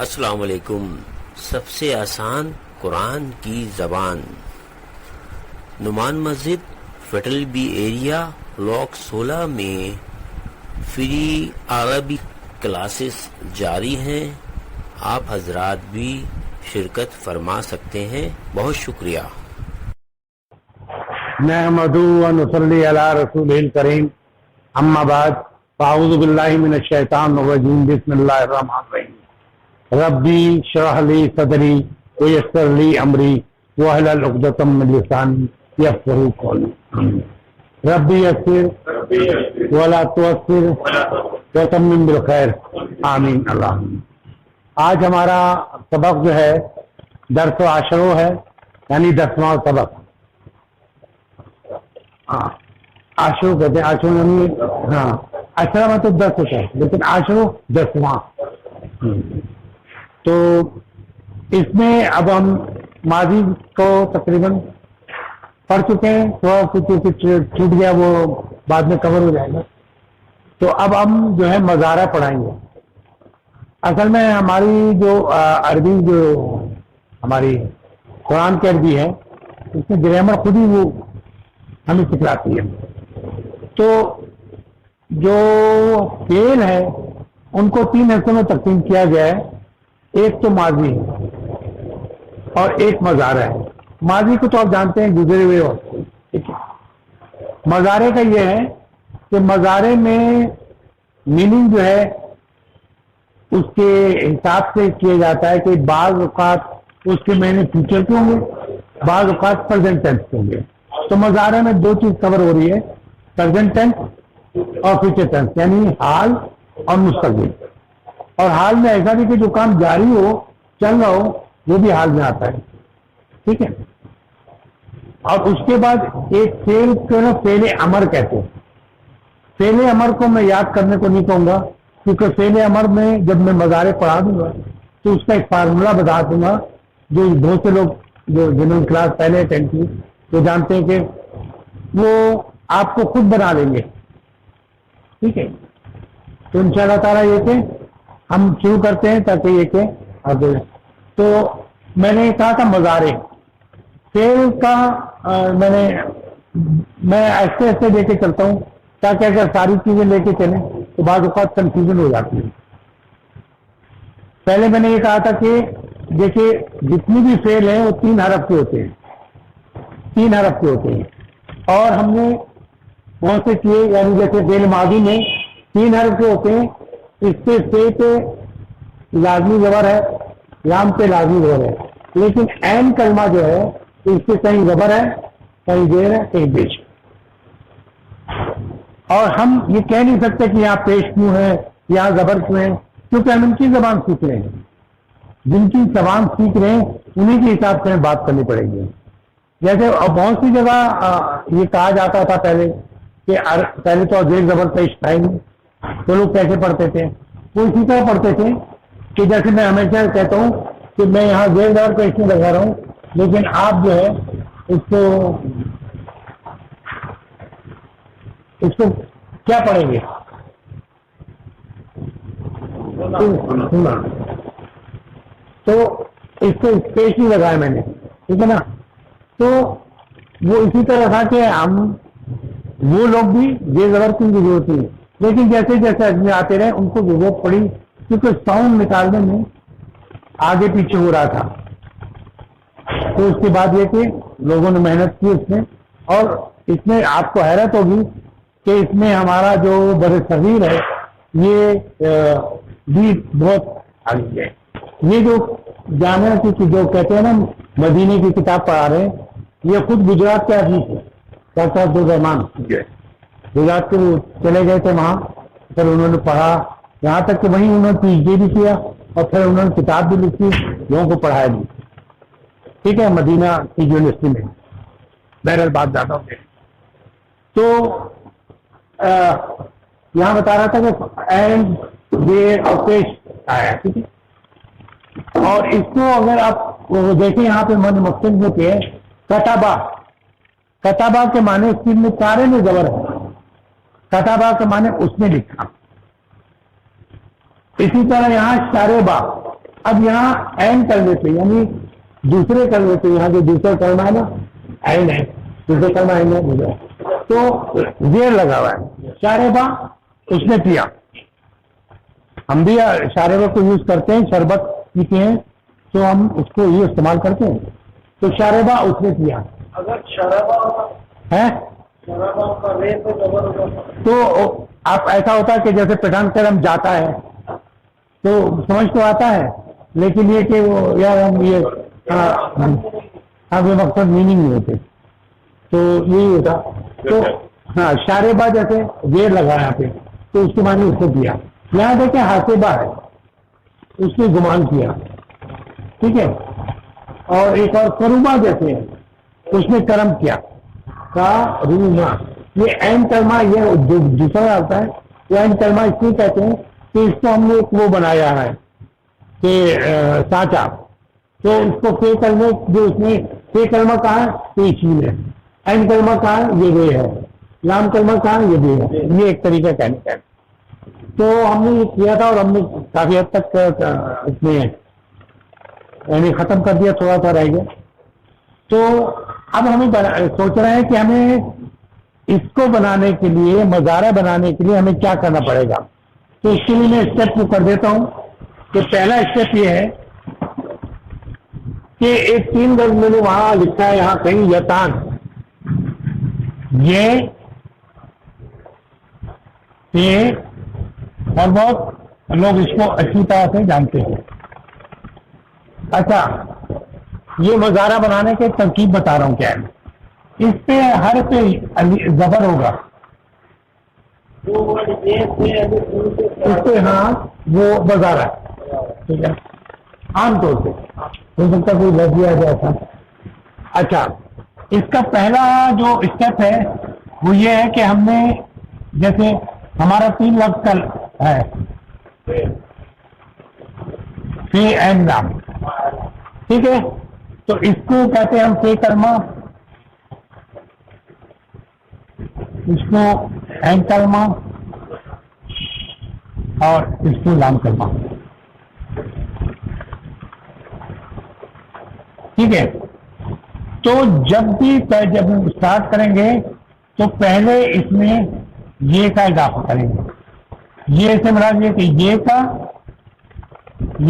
السلام علیکم. سب سے آسان قرآن کی زبان. نعمان مسجد فیڈرل بی ایریا بلاک 16 میں فری عربی کلاسز جاری ہیں. آپ حضرات بھی شرکت فرما سکتے ہیں. بہت شکریہ. نحمدہ و نصلی علی رسول الکریم. اما بعد فاعوذ باللہ من الشیطان الرجیم. بسم اللہ الرحمن الرحیم. ربی شرح لی صدری ویسر لی امری واحلل عقدۃ من لسانی یفقہوا قولی. ربی یسر ولا تعسر وتمم بالخیر. آمین اللہم. آج ہمارا سبق جو ہے درس و عاشرہ ہے، یعنی 10واں سبق. عاشرہ کہتے ہیں، عاشرہ یعنی عشرہ میں تو 10 ہوتا ہے، لیکن عاشرہ 10واں. تو اس میں اب ہم ماضی کو تقریباً پڑھ چکے ہیں، تھوڑا کچھ چھوٹ گیا وہ بعد میں کور ہو جائے گا. تو اب ہم جو ہے مظاہرہ پڑھائیں گے. اصل میں ہماری جو عربی جو ہماری قرآن کی عربی ہے اس میں گرامر خود ہی وہ ہمیں سکھلاتی ہے. تو جو فعل ہے ان کو 3 حصوں میں تقسیم کیا گیا ہے. ایک تو ماضی ہے اور ایک مظاہرہ ہے. ماضی کو تو آپ جانتے ہیں، گزرے ہوئے ہو. ٹھیک ہے. مظاہرے کا یہ ہے کہ مظاہرے میں میننگ جو ہے اس کے حساب سے کیا جاتا ہے کہ بعض اوقات اس کے معنی فیوچر کے ہوں گے، بعض اوقات پریزنٹ ٹینس کے ہوں گے. تو مظاہرے میں 2 چیز کور ہو رہی ہے، پریزنٹ ٹینس اور فیوچر ٹینس، یعنی حال اور مستقبل. اور حال میں ایسا بھی کہ جو کام جاری ہو، چل رہا ہو، وہ بھی حال میں آتا ہے. ٹھیک ہے. اور اس کے بعد ایک فعل کو نا فعل امر کہتے ہیں. فعل امر کو میں یاد کرنے کو نہیں کہوں گا، کیونکہ فعل امر میں جب میں مظاہرے پڑھا دوں گا تو اس کا ایک فارمولہ بتا دوں گا جو بہت سے لوگ جو جنہوں نے کلاس پہلے اٹینڈ کی وہ جانتے ہیں کہ وہ آپ کو خود بنا لیں گے. ٹھیک ہے. تو انشاءاللہ تعالیٰ یہ کہ ہم شروع کرتے ہیں تاکہ یہ کہ آگے. تو میں نے کہا تھا مظاہرے فعل کا میں ایسے ایسے لے کے چلتا ہوں تاکہ اگر ساری چیزیں لے کے چلیں تو بعض اوقات کنفیوژن ہو جاتی ہے. پہلے میں نے یہ کہا تھا کہ دیکھیے جتنی بھی فعل ہیں وہ 3 حرف کے ہوتے ہیں، 3 حرف کے ہوتے ہیں. اور ہم نے بہت سے کیے، یعنی جیسے فعل ماضی میں 3 حرف کے ہوتے ہیں. اس سے پہ لازمی زبر ہے، لام پہ لازمی زبر ہے. لیکن عین کلمہ جو ہے اس سے کہیں زبر ہے، کہیں زیر ہے، کہیں پیش. اور ہم یہ کہہ نہیں سکتے کہ یہاں پیش کیوں ہے، یہاں زبر کیوں ہے، کیونکہ ہم ان کی زبان سیکھ رہے ہیں. جن کی زبان سیکھ رہے ہیں انہیں کے حساب سے ہمیں بات کرنی پڑے گی. جیسے بہت سی جگہ یہ کہا جاتا تھا پہلے کہ پہلے تو زیر زبر پیش تھا ہی نہیں، تو لوگ کیسے پڑھتے تھے؟ وہ اسی طرح پڑھتے تھے کہ جیسے میں ہمیشہ کہتا ہوں کہ میں یہاں زیر زبر پیش نہیں لگا رہا ہوں، لیکن آپ جو ہے اس کو کیا پڑھیں گے؟ تو اس کو پیش نہیں لگایا میں نے. ٹھیک ہے نا. تو وہ اسی طرح تھا کہ ہم وہ لوگ بھی زیر زبر کی ضرورت نہیں، لیکن جیسے جیسے آدمی آتے رہے ان کو ضرورت پڑی کیونکہ ساؤنڈ نکالنے میں آگے پیچھے ہو رہا تھا. تو اس کے بعد یہ کہ لوگوں نے محنت کی اس میں. اور اس میں آپ کو حیرت ہوگی کہ اس میں ہمارا جو بر صغیر ہے یہ بھی بہت آگے ہے. یہ جو جامعہ کی جو کہتے ہیں نا مدینے کی کتاب پڑھا رہے ہیں، یہ خود گجرات کے آدمی تھے. ڈاکٹر عبدالرحمان گجرات کے وہ چلے گئے تھے وہاں، پھر انہوں نے پڑھا، یہاں تک کہ وہیں انہوں نے PhD بھی کیا اور پھر انہوں نے کتاب بھی لکھی، لوگوں کو پڑھایا بھی. ٹھیک ہے. مدینہ کی یونیورسٹی میں بہرحال بات جاتا ہوں. تو یہاں بتا رہا تھا کہ اینڈ دیر اور پیش آیا. ٹھیک ہے. اور اس کو اگر آپ دیکھیں یہاں پہ من مقصد میں کہ کتابہ، کتابہ کے معنی اس میں کارے میں زبر ہے، کتابہ کے معنی اس نے لکھا. اسی طرح یہاں شاربہ، اب یہاں این کلمے پہ یعنی دوسرے کلمے پہ، یہاں جو دوسرا کلمہ ہے نا این ہے، دوسرا کلمہ این ہے، تو زیر لگا ہوا ہے، شاربہ اس نے پیا. ہم بھی شاربہ کو یوز کرتے ہیں، شربت پیتے ہیں تو ہم اس کو یہ استعمال کرتے ہیں. تو شاربہ اس نے پیا. اگر شرابہ ہے شرابہ کا ریت تو آپ ایسا ہوتا ہے کہ جیسے پٹھان کرم جاتا ہے تو سمجھ تو آتا ہے، لیکن یہ کہ وہ یار ہم یہ بے مقصد میننگ نہیں ہوتے، تو یہی ہوتا. تو ہاں شاربہ جیسے زیر لگا یہاں پہ تو اس کے معنی اس کو کیا. یہاں دیکھیں حاسبہ ہے، اس نے گمان کیا، ٹھیک ہے. اور ایک اور کروما جیسے اس نے کرم کیا، کاروما. یہ این کلمہ یہ دوسرا آتا ہے. یہ این کلمہ اس لیے کہتے ہیں کہ اس کو ہم نے ایک وہ بنایا ہے کہ سانچا. تو اس کو فے کلمے جو اس نے فے کلمہ کہا پیشین ہے، این کلمہ کہا یہ وہ ہے، لام کلمہ کہا یہ بھی ہے. یہ ایک طریقہ کہنے کا ہے. تو ہم نے یہ کیا تھا اور ہم نے کافی حد تک اس میں یعنی ختم کر دیا، تھوڑا سا رہ گیا. تو اب ہمیں سوچ رہے ہیں کہ ہمیں اس کو بنانے کے لیے، مظاہرہ بنانے کے لیے ہمیں کیا کرنا پڑے گا. تو اس کے لیے میں اسٹیپ کو کر دیتا ہوں کہ پہلا اسٹیپ یہ ہے کہ ایک 3 لفظ میں نے وہاں لکھا ہے، یہاں کہیں یتان، یہ اور بہت لوگ اس کو اچھی طرح سے جانتے ہیں. اچھا یہ مظاہرہ بنانے کے ترکیب بتا رہا ہوں کیا ہے. اس پہ ہر پہ زبر ہوگا، اس پہ ہاں وہ مظاہرہ ٹھیک ہے. عام طور سے ہو سکتا کوئی لفظ آ جائے تھا. اچھا اس کا پہلا جو اسٹیپ ہے وہ یہ ہے کہ ہم نے جیسے ہمارا 3 لفظ کا ہے فی این نام، ٹھیک ہے. تو اس کو کہتے ہیں ہم فی کلمہ، اس کو این کلمہ اور اس کو لام کلمہ، ٹھیک ہے. تو جب ہم اسٹارٹ کریں گے تو پہلے اس میں یہ کا اضافہ کریں گے. یہ سے مراد یہ کہ یہ کا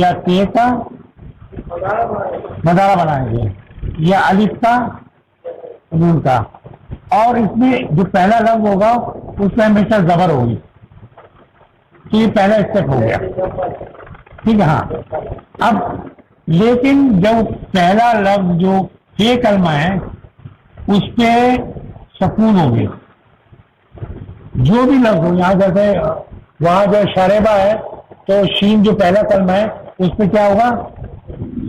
یا کے کا مظاہرہ بنائیں گے، یا الف کا نون کا. اور اس میں جو پہلا لفظ ہوگا اس میں ہمیشہ زبر ہوگی. تو یہ پہلا اسٹیپ ہو گیا، ٹھیک ہے. ہاں اب لیکن جب پہلا لفظ جو فی کلمہ ہے اس پہ سکون ہوگی. جو بھی لفظ ہو، یہاں جیسے وہاں جو شاربہ ہے تو شین جو پہلا کلمہ ہے اس پہ کیا ہوگا؟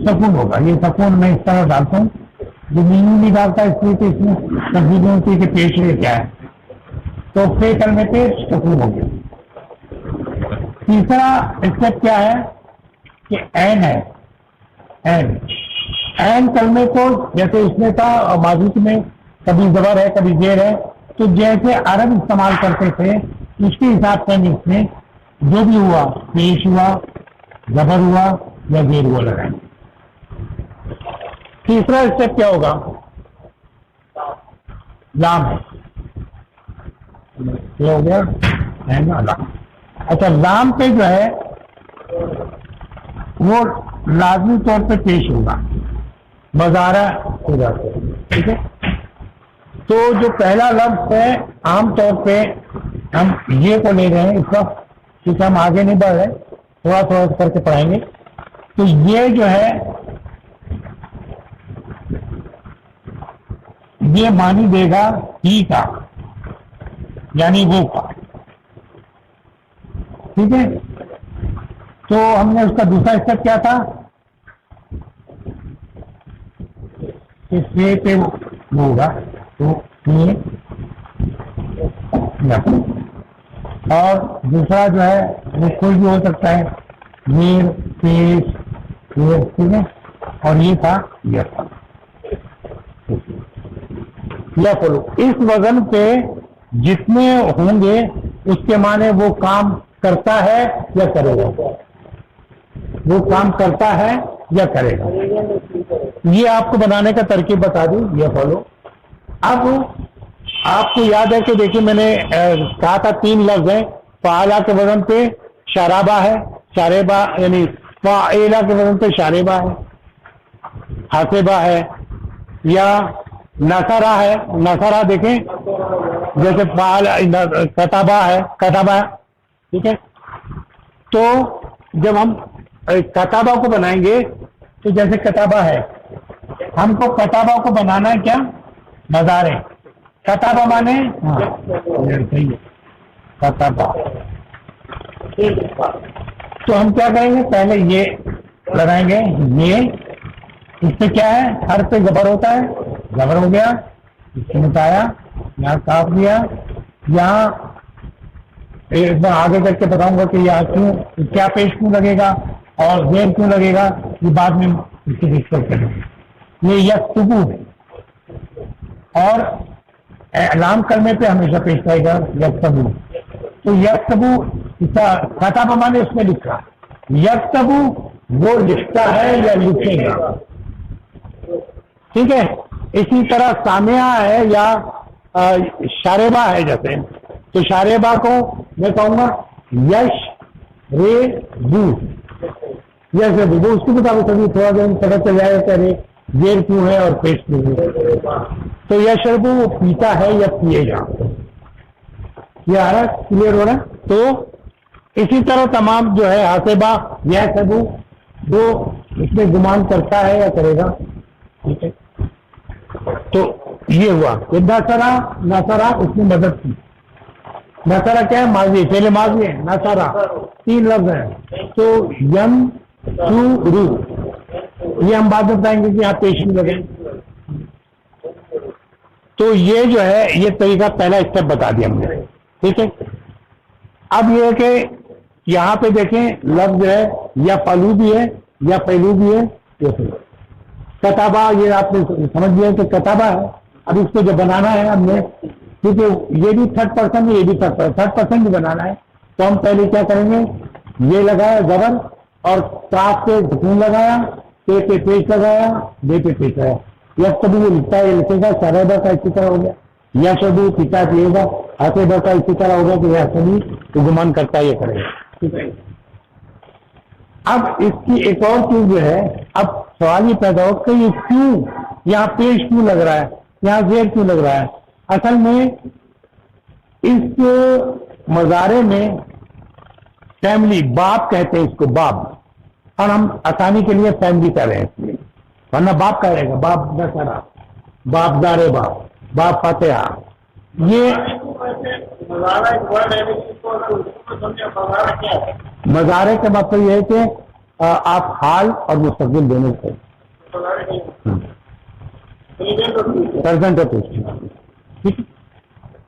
سکون ہوگا. یہ سکون میں اس طرح ڈالتا ہوں، جو مینو نہیں ڈالتا اس لیے کہ اس میں تبدیلی ہوتی ہے کہ پیش یہ کیا ہے. تو فی کلمے پہ سکون ہو گیا. تیسرا اسٹیپ کیا ہے کہ این ہے. این کلمے کو جیسے اس میں تھا ماضی میں کبھی زبر ہے کبھی زیر ہے، تو جیسے عرب استعمال کرتے تھے اس کے حساب سے اس میں جو بھی ہوا، پیش ہوا، زبر ہوا یا زیر ہوا لگائیں. تیسرا اسٹیپ کیا ہوگا؟ لام ہے. کیا ہو گیا؟ لام. اچھا لام پہ جو ہے وہ لازمی طور پہ پیش ہوگا، مظاہرہ ہو جاتا ہے، ٹھیک ہے. تو جو پہلا لفظ ہے عام طور پہ ہم یہ کو لے رہے ہیں اس وقت کیونکہ ہم آگے نہیں بڑھ رہے، تھوڑا تھوڑا کر کے پڑھیں گے. تو یہ جو ہے یہ معنی دے گا ہی کا، یعنی وہ کا، ٹھیک ہے. تو ہم نے اس کا دوسرا اسٹیپ کیا تھا؟ اس پہ وہ ہوگا تو اور دوسرا جو ہے وہ کوئی بھی ہو سکتا ہے، میر، پیش، ٹھیک ہے. اور یہ تھا یا فلو. اس وزن پہ جتنے ہوں گے اس کے معنی وہ کام کرتا ہے یا کرے گا. وہ کام کرتا ہے یا کرے گا. یہ آپ کو بنانے کا ترکیب بتا دوں, یہ فالو. اب آپ کو یاد ہے کہ دیکھیے میں نے کہا تھا 3 لفظ ہیں. فعلا کے وزن پہ شرابہ ہے, شاربہ یعنی فعلا کے وزن پہ شاربہ ہے, حاسبہ ہے, یا نصرہ ہے. نصرہ دیکھیں جیسے کتابہ ہے, کتابہ, ٹھیک ہے. تو جب ہم کتابہ کو بنائیں گے تو جیسے کتابہ ہے, ہم کو کتابہ کو بنانا ہے کیا, مضارع. کتابہ مانے کتابہ. تو ہم کیا کریں گے, پہلے یہ لگائیں گے, یہ اس سے کیا ہے, ہر پہ زبر ہوتا ہے, زبر ہو گیا, اس سے مٹایا, یہاں کاف دیا. یہاں ایک بار آگے کر کے بتاؤں گا کہ یہاں کیوں کیا پیش کیوں لگے گا اور زیر کیوں لگے گا, یہ بعد میں اس کی ڈسکس کریں گے. یہ یکتبو ہے اور اعلام کرنے پہ ہمیشہ پیش آئے گا یکتبو. تو یکتبو کتابہ مانے اس میں لکھا, یکتبو وہ لکھتا ہے یا لکھے گا, ٹھیک ہے. اسی طرح سامعہ ہے یا شاربہ ہے, جیسے تو شاربہ کو میں کہوں گا یش رے بو, جیسے وہ اس کے مطابق ابھی تھوڑا دیر پتہ چل جائے گا کہ زیر کیوں ہے اور پیش کیوں ہے. تو یشربو وہ پیتا ہے یا پیے گا. یہ آ رہا کلیئر ہو رہا ہے. تو اسی طرح تمام جو ہے حاسبہ یہ سبو وہ اس میں گمان کرتا ہے یا کرے گا, ٹھیک ہے. تو یہ ہوا نصرہ اس نے مدد کی. نصرہ کیا ہے, ماضی, پہلے ماضی ہے. نصرہ 3 لفظ ہیں. تو یم سو رو, یہ ہم بات بتائیں گے کہ یہاں پیش نہیں لگے. تو یہ جو ہے یہ طریقہ پہلا اسٹیپ بتا دیا ہم نے, ٹھیک ہے. اب یہ ہے کہ یہاں پہ دیکھیں لفظ ہے یا پلو بھی ہے یا پہلو بھی ہے. کتابہ یہ آپ نے سمجھ لیا کہ کتابہ ہے. اب اس کو جو بنانا ہے ہم نے, کیونکہ یہ بھی 3rd پرسن ہے, یہ بھی 3rd پرسن بھی بنانا ہے. تو ہم پہلے کیا کریں گے, یہ لگایا زبر اور کاف پہ سکون لگایا, پہ پیش لگایا, بے پہ پیش لگایا. یکتبو وہ لکھتا ہے, یہ لکھے گا. شرابہ کا اسی طرح ہو گیا. یشربو پیتا پیے گا. حاسبہ کا اسی طرح ہوگا کہ یشربو تو گمان کرتا ہے, یہ کرے گا, ٹھیک ہے. اب اس کی ایک اور چیز جو ہے, اب سوال یہ پیدا ہو کہ یہ کیوں یہاں پیش کیوں لگ رہا ہے, یہاں زیر کیوں لگ رہا ہے. اصل میں اس مضارع میں فیملی, باپ کہتے ہیں اس کو, باب, اور ہم آسانی کے لیے فیملی کہہ رہے ہیں اس لیے, ورنہ باپ کہہ رہے گا. باپ نصرہ, باپ دارے, باپ فاتحہ. یہ مضارع کا مطلب یہ ہے کہ آپ حال اور مستقبل دونوں کو پریزنٹ ہے, ٹھیک.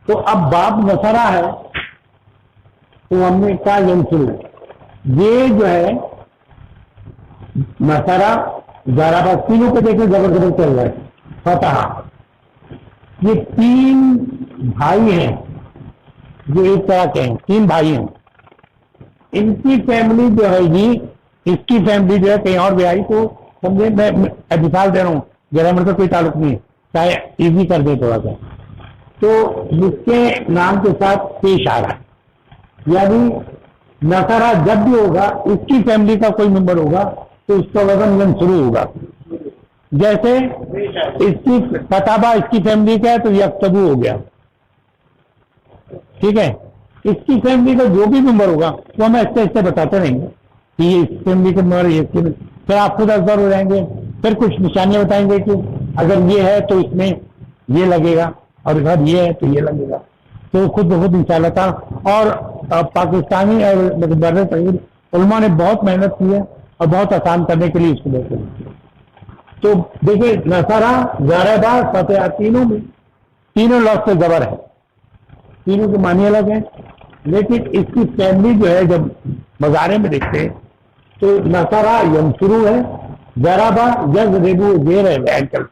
تو اب باپ نصرہ ہے تو ہم نے کہا ینصرو, یہ جو ہے نصرہ ضربہ, تینوں کو دیکھیں زبردست چل رہا ہے. فتح, یہ 3 بھائی ہیں جو ایک طرح کے ہیں, 3 بھائی ہیں. ان کی فیملی جو ہے یہ, اس کی فیملی جو ہے کہیں اور بھی آئی. تو سمجھے میں مثال دے رہا ہوں, گرامر کا کوئی تعلق نہیں ہے, چاہے ایزی کر دیں تھوڑا سا. تو جس کے نام کے ساتھ پیش آ رہا ہے, یعنی نصرہ جب بھی ہوگا اس کی فیملی کا کوئی ممبر ہوگا تو اس کا وزن ینصرو ہوگا. جیسے اس کی کتابہ اس کی فیملی کا ہے تو یکتبو ہو گیا, ٹھیک ہے. اس کی فیملی کا جو بھی ممبر ہوگا وہ ہمیں ایسے ایسے بتاتے رہیں گے کہ یہ اس فیملی کے ممبر ہے. پھر آپ خود ازدر ہو جائیں گے, پھر کچھ نشانیاں بتائیں گے کہ اگر یہ ہے تو اس میں یہ لگے گا, اور اگر یہ ہے تو یہ لگے گا. تو خود بخود انشاءاللہ تعالیٰ. اور پاکستانی اور بر صغیر علماء نے بہت محنت کی ہے اور بہت آسان کرنے کے لیے اس کو بہتر کیا. تو دیکھیں نصرہ, ضربہ, فتح, تینوں میں تینوں لفظ سے زبر ہے, تینوں کے معنی الگ ہیں. لیکن اس کی فیملی جو ہے جب مضارع میں دیکھتے ہیں تو نصرہ ینصرو ہے, ضربہ یضربو زیر ہے اینکل,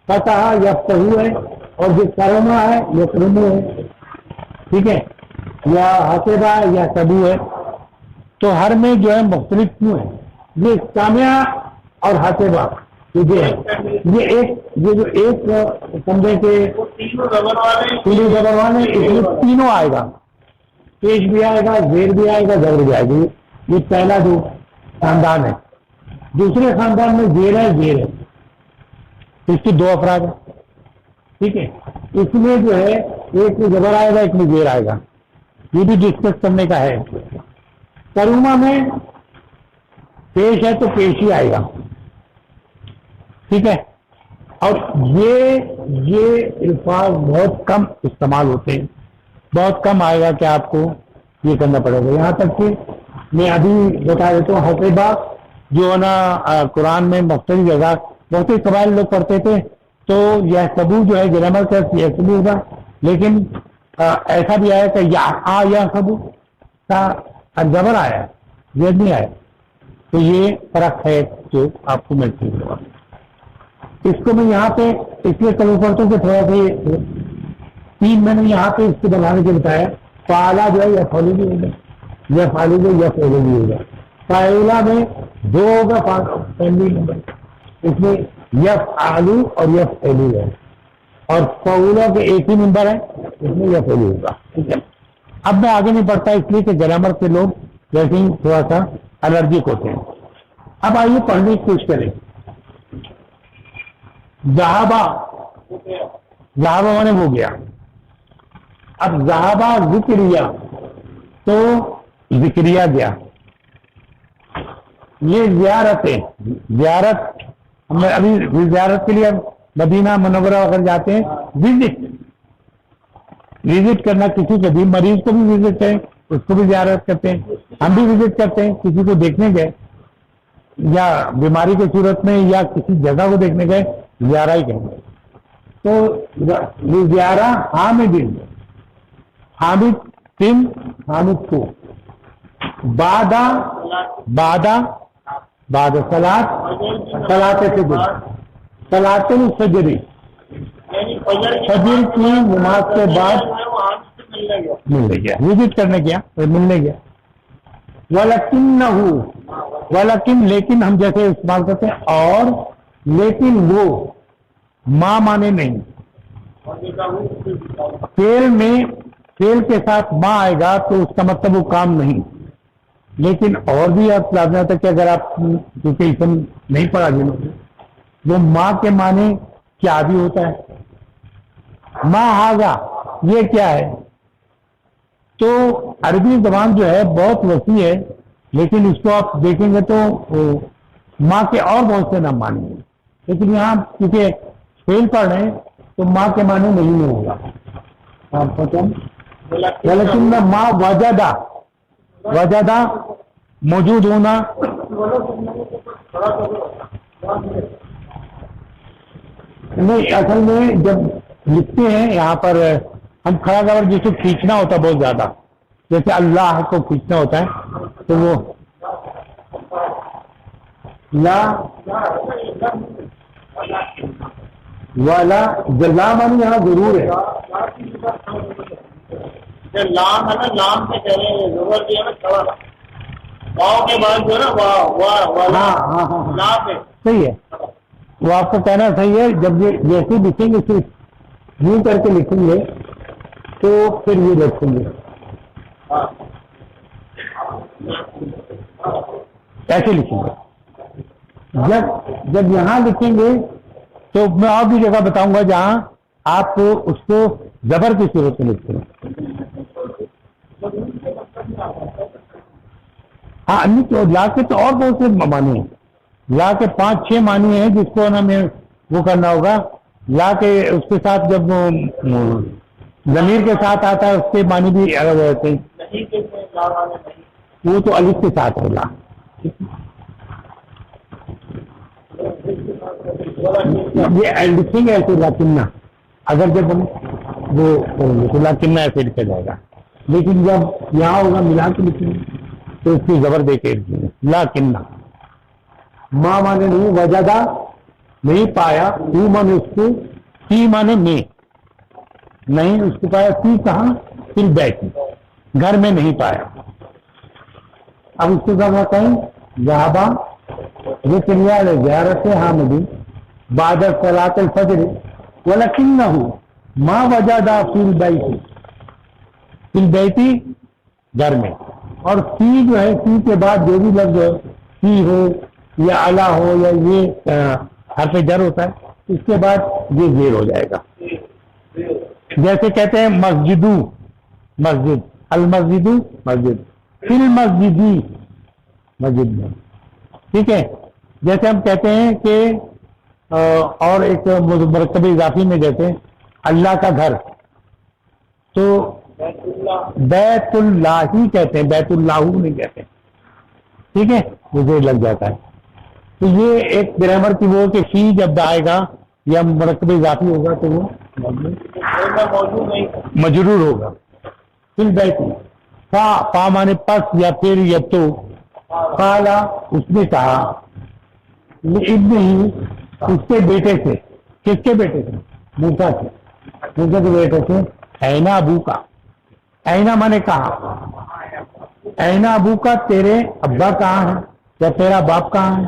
فتح یفتحو ہے, اور جو کرما ہے یکرمو ہے, ٹھیک ہے, یا حاسبہ یا سبو ہے. تو ہر میں جو ہے مختلف کیوں ہے, یہ سامعہ اور حاسبہ یہ جو ایک کمرے کے تینوں زبر والے زبر والے اس میں تینوں آئے گا، پیش بھی آئے گا، زیر بھی آئے گا، زبر بھی آئے گا. یہ پہلا جو خاندان ہے. دوسرے خاندان میں زیر ہے، اس کے دو افراد ہیں. ٹھیک ہے، اس میں جو ہے ایک میں زبر آئے گا، ایک میں زیر آئے گا. یہ بھی ڈسکس کرنے کا ہے. ترجمہ میں پیش ہے تو پیش ہی آئے گا. ٹھیک ہے، اور یہ الفاظ بہت کم استعمال ہوتے ہیں، بہت کم آئے گا کہ آپ کو یہ کرنا پڑے گا. یہاں تک کہ میں ابھی بتا دیتا ہوں، حسیبہ جو ہے نا قرآن میں مختلف جگہ بہت سے قبائل لوگ پڑھتے تھے، تو یہ سبو جو ہے گرامر کا یہ سبو ہوگا، لیکن ایسا بھی آیا کہ یا سبو کا زبر آیا، زید نہیں آیا. تو یہ فرق ہے جو آپ کو ملتی ہے. اس کو میں یہاں پہ اس لیے کبھی پڑھتا ہوں کہ تھوڑا سا 3 میں نے یہاں پہ اس کو بنانے کے بتایا. فعلا جو ہے یا فعلو بھی ہوگا، یا فعلو جو یا فعلو بھی ہوگا. فعلا میں 2 ہوگا فیملی نمبر، اس میں یف آلو اور یف فعلو ہے، اور فعولہ کے ایک ہی نمبر ہے، اس میں یف فعلو ہوگا. ٹھیک ہے، اب میں آگے نہیں پڑھتا اس لیے کہ گرامر کے لوگ ویسے ہی تھوڑا سا الرجک ہوتے ہیں. اب آئیے پڑھنے کی کوشش کریں. ذہابہ مانے ہو گیا. اب ذہابہ ذکریہ تو ذکریہ گیا. یہ زیارت ہم ابھی زیارت کے لیے مدینہ منورہ اگر جاتے ہیں، وزٹ کرنا، کسی کو بھی مریض کو بھی وزٹ کریں، اس کو بھی زیارت کرتے ہیں. ہم بھی وزٹ کرتے ہیں، کسی کو دیکھنے گئے یا بیماری کی صورت میں یا کسی جگہ کو دیکھنے گئے، زیارہ ہی کہیں گے. تو زیارہ حامد کو بعد صلاۃ الفجر، فجر کی نماز کے بعد ملنے گیا، وزٹ کرنے گیا، ملنے گیا. ولیکن لیکن ہم جیسے استعمال کرتے ہیں، اور لیکن وہ ماں مانے نہیں. فعل کے ساتھ ماں آئے گا تو اس کا مطلب وہ کام نہیں. لیکن اور بھی آپ لازم ہوتا ہے کہ اگر آپ کیونکہ اسم نہیں پڑھا جنہوں نے، وہ ماں کے معنی کیا بھی ہوتا ہے. ماں ہاگا یہ کیا ہے؟ تو عربی زبان جو ہے بہت وسیع ہے، لیکن اس کو آپ دیکھیں گے تو ماں کے اور بہت سے نام مانیں گے. لیکن یہاں کیونکہ فعل پڑھ رہے ہیں تو ماں کے معنی نہیں ہوگا. آپ پتہ لیکن ماں وجدہ موجود ہونا. نہیں، اصل میں جب لکھتے ہیں یہاں پر ہم کھڑا خبر جس کو کھینچنا ہوتا ہے بہت زیادہ، جیسے اللہ کو کھینچنا ہوتا ہے تو وہ لا والا جلا مانی یہاں ضرور ہے. لام ہے نا، لام سے کہہ رہے ہیں ضرور دیا نا کھڑا واؤ کے بعد جو ہے نا واہ ہاں لام ہے. صحیح ہے، وہ آپ کو کہنا صحیح ہے. جب یہ جیسے لکھیں گے صرف یوں کر کے لکھیں گے تو پھر یہ لکھیں گے ایسے لکھیں گے. جب یہاں لکھیں گے تو میں اور بھی جگہ بتاؤں گا جہاں آپ اس کو زبر کی صورت میں لکھتے ہیں. ہاں، لا کے تو اور بہت سے معنی ہیں. لا کے 5-6 معنی ہیں جس کو ہمیں وہ کرنا ہوگا. لا کے اس کے ساتھ جب ضمیر کے ساتھ آتا ہے اس کے معنی بھی الگ ہوتے ہیں. وہ تو الف کے ساتھ ہوگا. یہ لکھیں گے ایسے لاکنہ، اگر جب ہم وہ لاکنہ ایسے لکھا جائے گا. لیکن جب یہاں ہوگا ملا کے لکھیں گے تو اس کی زبر دے کے لکھیں گے لاکنہ. ماں مانے نہیں، وجدہ نہیں پایا، تو مانے اس کو، تی مانے میں نہیں اس کو پایا. تی کہاں؟ پھر بیٹھی گھر میں نہیں پایا. اب اس کو کیا کہیں؟ ذہابہ ذکریہ زیارت حامدی بعد صلاۃ الفجر ولکنہ ما وجد فی البیت گھر میں. اور فی جو ہے فی کے بعد جو بھی لفظ فی ہو یا اعلیٰ ہو یا یہ حرف جر ہوتا ہے اس کے بعد یہ زیر ہو جائے گا. جیسے کہتے ہیں مسجدو مسجد، المسجد مسجد، فی المسجدی مسجد میں. ٹھیک ہے. جیسے ہم کہتے ہیں کہ اور ایک مرکب اضافی میں جیسے اللہ کا گھر تو بیت اللہ ہی کہتے ہیں، بیت اللہ نہیں کہتے ہیں. ٹھیک ہے. مجھے لگ جاتا ہے. تو یہ ایک گرامر کی وہ کہ فی جب آئے گا یا مرکب اضافی ہوگا تو وہ مجرور ہوگا. فی البیت فا مانے پس یا پھر یا تو. قالا اس نے کہا ابن ہی اس کے بیٹے سے. کس کے بیٹے سے؟ موسیٰ سے. موسیٰ کے بیٹے سے اینا ابو کا. اینا مانے کہا. اینا ابو کا تیرے ابا کہاں ہے یا تیرا باپ کہاں ہے.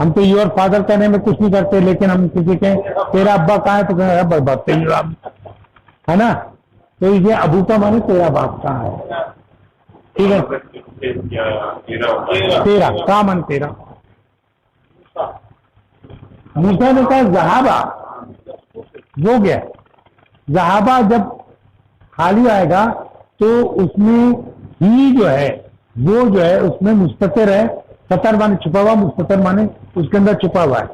ہم تو یور فادر کہنے میں کچھ نہیں کرتے لیکن ہم کسی کہ تیرا ابا کہاں ہے تو کہنا باپ ہے نا. تو یہ ابو کا مانے تیرا باپ کہاں ہے. ٹھیک ہے. تیرا کا من تیرا. موسیٰ نے کہا ذہابا وہ گیا. ذہابا جب خالی آئے گا تو اس میں ہی جو ہے وہ جو ہے اس میں مستتر ہے. سطر مانے چھپا ہوا، مستتر مانے اس کے اندر چھپا ہوا ہے.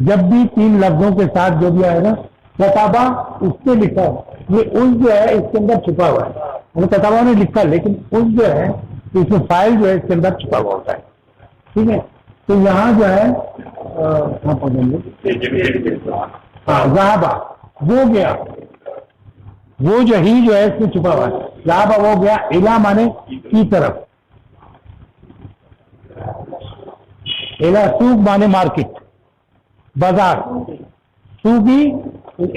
جب بھی تین لفظوں کے ساتھ جو بھی آئے گا کتابہ اس سے لکھا یہ اس جو ہے اس کے اندر چھپا ہوا ہے. کتابہ نے لکھا لیکن اس جو ہے اس میں فائل جو ہے اس کے اندر چھپا ہوا ہوتا ہے. ٹھیک ہے. تو یہاں جو ہے ذہابہ وہ گیا، وہ جو ہی جو ہے اس میں چھپا ہوا ہے. ذہابہ وہ گیا الا مانے کی طرف. الا سوق مانے مارکیٹ بازار. سوقی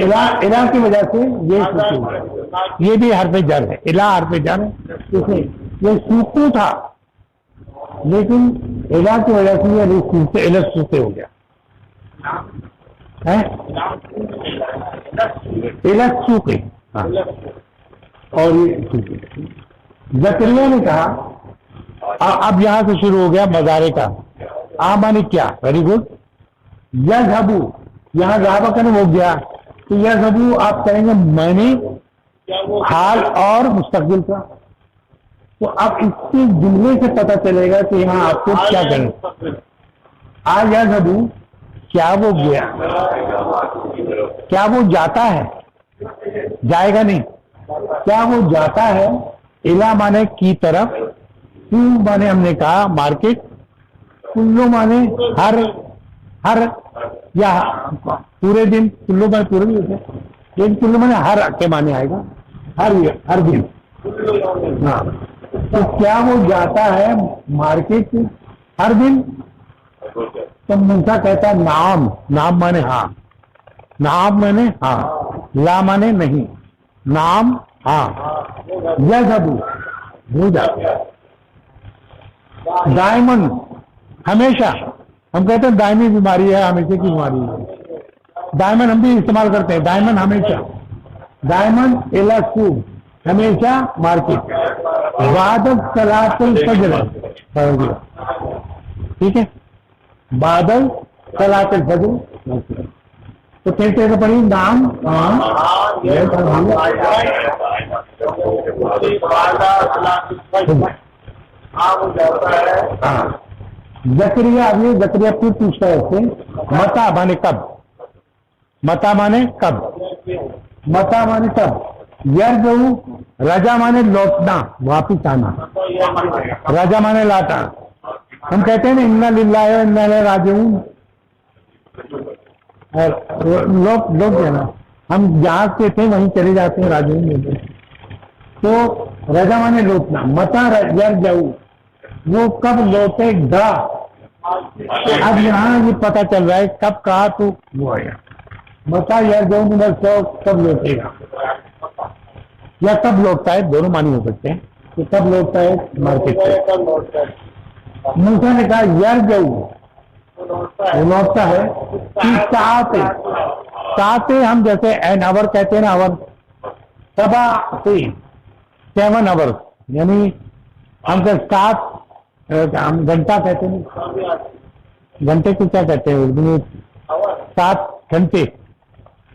الا کی وجہ سے یہ بھی حرف جر ہے. الا حرف جر ہے. یہ سوقو تھا لیکن الا کی وجہ سے یہ الا سوقے ہو گیا. الا سوقے. اور زکریا نے کہا اب یہاں سے شروع ہو گیا مزارے کا. مانے کیا. Very good. یذهبو یہاں ذہابہ کرنے ہو گیا تو یذهبو آپ کہیں گے میں نے حال اور مستقبل کا. تو اب اس کے جملے سے پتہ چلے گا کہ یہاں آپ کو کیا کریں. یذهبو کیا وہ گیا، کیا وہ جاتا ہے، جائے گا نہیں. کیا وہ جاتا ہے. الا مانے کی طرف. تو مانے ہم نے کہا مارکیٹ. کلو مانے ہر یا پورے دن. کلو مانے پورے دن ہوتے ہیں لیکن کلو مانے ہر کے مانے آئے گا ہر دن. ہاں. تو کیا وہ جاتا ہے مارکیٹ ہر دن. تو موسیٰ کہتا ہے نعم. نعم مانے ہاں. نعم مانے ہاں. لا مانے نہیں. نعم ہاں. یذهبو وہ جاتا ہے. دائمن ہمیشہ. ہم کہتے ہیں دائمی بیماری ہے، ہمیشہ کی بیماری ہے. دائمن ہم بھی استعمال کرتے ہیں. دائمن ہمیشہ. دائمن الا سوق ہمیشہ مارکیٹ. بعد صلاۃ الفجر. ٹھیک ہے. بعد صلاۃ الفجر. تو کہتے ہیں پڑھی نام زکریہ. اب یہ زکریہ پھر پوچھتا ہے اس سے متا مانے کب. متا مانے کب. متا مانے کب. یرجو رجا مانے لوٹنا، واپس آنا. رجا مانے لاٹا. ہم کہتے ہیں نا انا للہ و انا الیہ راجعون. لوگ جو ہے نا ہم جہاں سے تھے وہیں چلے جاتے ہیں راجعون میں. تو رجا مانے لوٹنا. متا یرجو وہ کب لوٹے گا. اب یہاں یہ پتہ چل رہا ہے کب کہا تو وہ آیا. متا یرجو کب لوٹے گا یا کب لوٹتا ہے. دونوں معنی ہو سکتے ہیں کہ کب لوٹتا ہے مارکیٹ سے. موسیٰ نے کہا یار جاؤ لوٹتا وہ لوٹتا ہے کہ ساتے ہم جیسے این آور کہتے ہیں نا آور 7 آور یعنی ہم کہ 7 ہم گھنٹہ کہتے ہیں گھنٹے کو کیا کہتے ہیں اردو میں 7 گھنٹے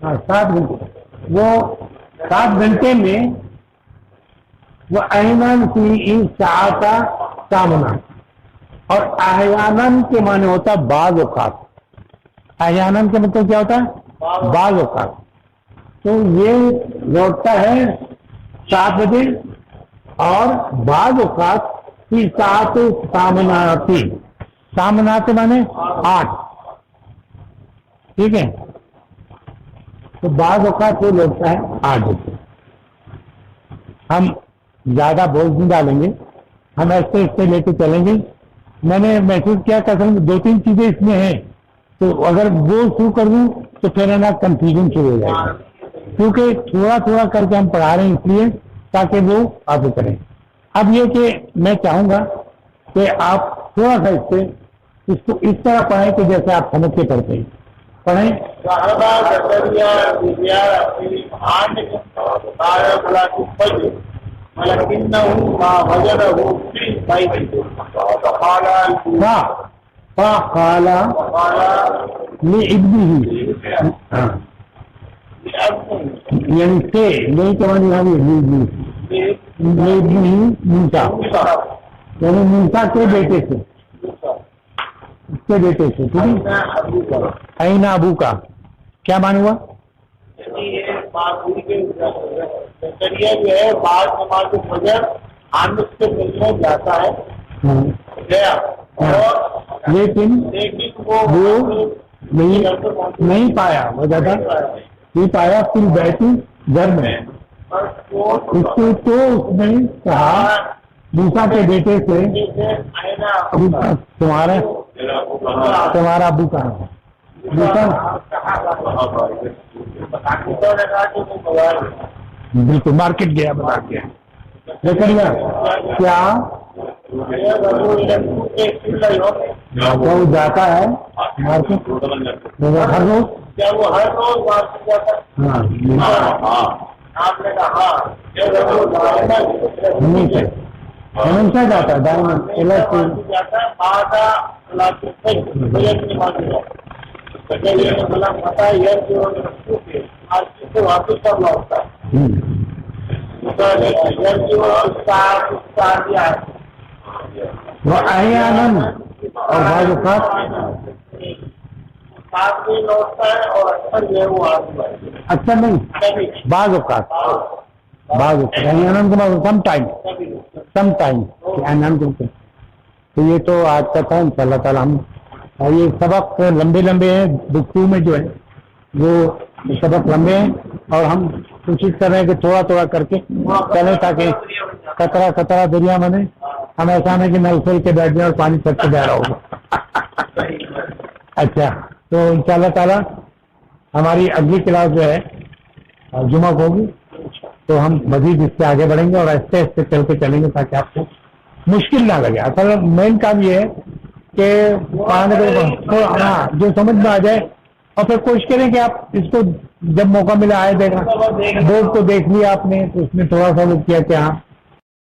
7 گھنٹے وہ 7 گھنٹے میں وہ احیاناً فی ساعۃ سامنا اور احیاناً کے معنی ہوتا ہے بعض اوقات احیاناً کے مطلب کیا ہوتا ہے بعض اوقات تو یہ لوٹتا ہے 7 بجے اور بعض اوقات کی ساعت سامناتی سامناتی مانے 8 ٹھیک ہے تو بعض اوقات وہ لوٹتا ہے 8 بجے ہم زیادہ بوجھ نہیں ڈالیں گے ہم ایسے لے کے چلیں گے میں نے محسوس کیا کہ 2-3 چیزیں اس میں ہیں تو اگر وہ شروع کر دوں تو پھر ہے نا کنفیوژن شروع ہو جائے گا کیونکہ تھوڑا تھوڑا کر کے ہم پڑھا رہے ہیں اس لیے تاکہ وہ آپ کریں اب یہ کہ میں چاہوں گا کہ آپ تھوڑا سا اس کو اس طرح پڑھیں کہ جیسے آپ سمجھ کے پڑھتے ہیں پڑھیں فقال لابنه یعنی سے نہیں کمانی لابنه موسیٰ یعنی موسیٰ کے بیٹے سے اس کے بیٹے سے این ابو کا کیا معنی ہوا جو ہے بعض نماز فجر عامد سے ملنے جاتا ہے گیا لیکن وہ نہیں پایا وہ زیادہ نہیں پایا پھر بیٹھی گھر میں اس کو تو اس نے کہا موسیٰ کے بیٹے سے تمہارا ابو کہاں ہے بالکل مارکیٹ گیا بتا گیا لیکن کیا وہ جاتا ہے مارکیٹ ہر روز کیا وہ ہر روز مارکیٹ جاتا ہے آپ نے کہا ہمیشہ جاتا ہے دائیں واپس کب لوٹتا ہے وہ احیاناً اور بعض اوقات ساتھ بھی لوٹتا ہے اور اکثر جو ہے وہ اچھا نہیں بعض اوقات احیاناً کے بعد سم ٹائم تو یہ تو آج کا تھا ان شاء اللہ تعالیٰ ہم اور یہ سبق لمبے ہیں دکھو میں جو ہے وہ سبق لمبے ہیں اور ہم کوشش کر رہے ہیں کہ تھوڑا تھوڑا کر کے چلیں تاکہ قطرہ دریا بنے ہم ایسا نہیں کہ نل کھول کے بیٹھ جائیں اور پانی چھت سے بہ رہا ہوگا اچھا تو ان شاء اللہ تعالیٰ ہماری اگلی کلاس جو ہے جمعہ کو ہوگی تو ہم مزید اس سے آگے بڑھیں گے اور ایسے چل کے چلیں گے تاکہ آپ کو مشکل نہ لگے اصل مین کام یہ ہے کہ جو سمجھ میں آ جائے اور پھر کوشش کریں کہ آپ اس کو جب موقع ملا آئے دیکھا بورڈ کو دیکھ لیا آپ نے تو اس میں تھوڑا سا وہ کیا کہ ہاں